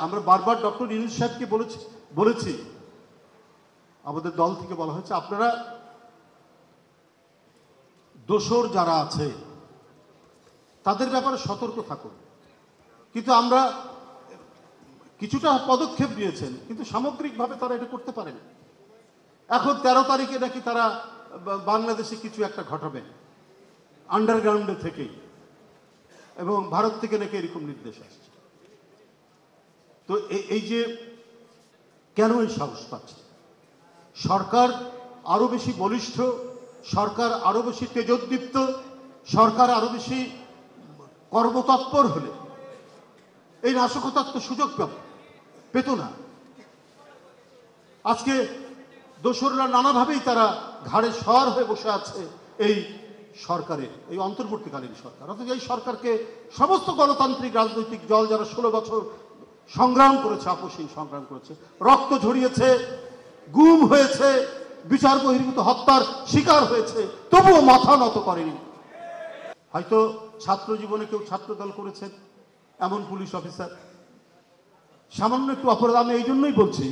আমরা বারবার ডক্টর ইউনূস সাহেবকে বলেছি, আমাদের দল থেকে বলা হয়েছে আপনারা দোসর যারা আছে তাদের ব্যাপারে সতর্ক থাকুন। কিন্তু আমরা কিছুটা পদক্ষেপ নিয়েছেন, কিন্তু সামগ্রিকভাবে তারা এটা করতে পারেন। এখন 13 তারিখে নাকি তারা বাংলাদেশে কিছু একটা ঘটাবে আন্ডারগ্রাউন্ডে থেকেই, এবং ভারত থেকে নাকি এরকম নির্দেশ আসছে। তো এই যে কেন এই সাহস পাচ্ছে, সরকার আরো বেশি বলিষ্ঠ, সরকার আরো বেশি তেজোদ্দীপ্ত, সরকার আরো বেশি কর্মতৎপর হলে এই নাশকতার তো সুযোগ পেত না। আজকে দোসররা নানাভাবেই তারা ঘাড়ে সওয়ার হয়ে বসে আছে এই সরকারের, এই অন্তর্বর্তীকালীন সরকার। অথচ এই সরকারকে সমস্ত গণতান্ত্রিক রাজনৈতিক দল যারা 16 বছর সংগ্রাম করেছে, আপসহীন সংগ্রাম করেছে, রক্ত ঝরিয়েছে, গুম হয়েছে, বিচার বহির্ভূত হত্যার শিকার হয়েছে, তবুও মাথা নত করেনি। হয়তো ছাত্র জীবনে কেউ ছাত্রদল করেছেন এমন পুলিশ অফিসার, সামান্য একটু অপরাধ। আমি এই জন্যই বলছি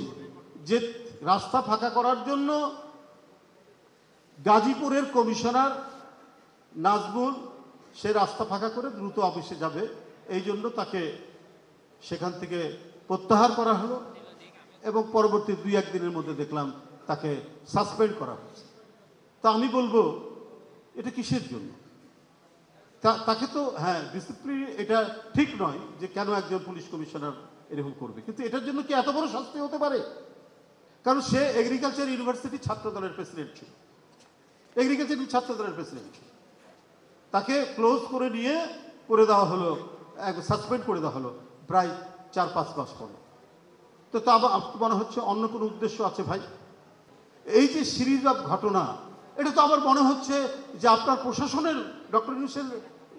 যে রাস্তা ফাঁকা করার জন্য গাজীপুরের কমিশনার নাজমুল সে রাস্তা ফাঁকা করে দ্রুত অফিসে যাবে, এই জন্য তাকে সেখান থেকে প্রত্যাহার করা হলো, এবং পরবর্তী 2-1 দিনের মধ্যে দেখলাম তাকে সাসপেন্ড করা হয়েছে। তা আমি বলবো এটা কিসের জন্য? তাকে তো হ্যাঁ ডিসিপ্লিন, এটা ঠিক নয় যে কেন একজন পুলিশ কমিশনার এরকম করবে, কিন্তু এটার জন্য কি এত বড় শাস্তি হতে পারে? কারণ সে এগ্রিকালচার ইউনিভার্সিটি ছাত্রদলের প্রেসিডেন্ট ছিল, এগ্রিকালচার ছাত্রদলের প্রেসিডেন্ট ছিল, তাকে ক্লোজ করে নিয়ে করে দেওয়া হলো, সাসপেন্ড করে দেওয়া হলো প্রায় 4-5 মাস পরে। তো তা মনে হচ্ছে অন্য কোনো উদ্দেশ্য আছে ভাই। এই যে সিরিজ অফ ঘটনা, এটা তো আমার মনে হচ্ছে যে আপনার প্রশাসনের, ডক্টর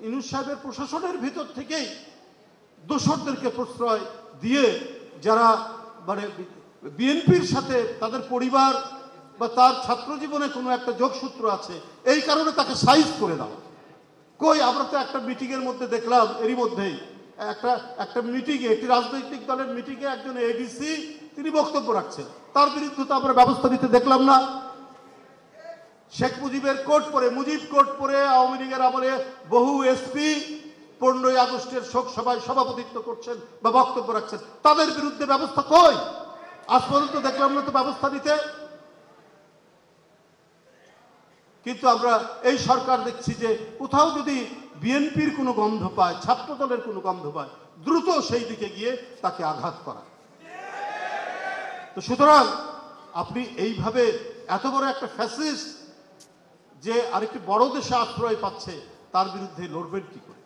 ইউনূস সাহেবের প্রশাসনের ভিতর থেকেই দোসরদেরকে প্রশ্রয় দিয়ে, যারা মানে বিএনপির সাথে তাদের পরিবার বা তার ছাত্র জীবনে কোনো একটা যোগসূত্র আছে, এই কারণে তাকে সাইজ করে দাও। কই আমরা তো একটা মিটিংয়ের মধ্যে দেখলাম, এরই মধ্যেই একটা মিটিংয়ে, একটি রাজনৈতিক দলের মিটিংয়ে একজন এডিসি তিনি বক্তব্য রাখছেন, তার বিরুদ্ধে তো আমরা ব্যবস্থা নিতে দেখলাম না। শেখ মুজিবের কোট পরে, মুজিব কোট পরে আওয়ামী লীগের আমলে বহু এসপি 15ই আগস্টের শোক সভায় সভাপতিত্ব করছেন বা বক্তব্য রাখছেন, তাদের বিরুদ্ধে ব্যবস্থা কই? আজ পর্যন্ত দেখলাম না তো ব্যবস্থা নিতে। কিন্তু আমরা এই সরকার দেখছি যে কোথাও যদি বিএনপির কোনো গন্ধ পায়, ছাত্রদলের কোনো গন্ধ পায়, দ্রুত সেই দিকে গিয়ে তাকে আঘাত করা। তো সুতরাং আপনি এইভাবে এত বড় একটা ফ্যাসিস্ট যে আরেকটি বড় দেশে আশ্রয় পাচ্ছে, তার বিরুদ্ধে লড়বেন কি করে?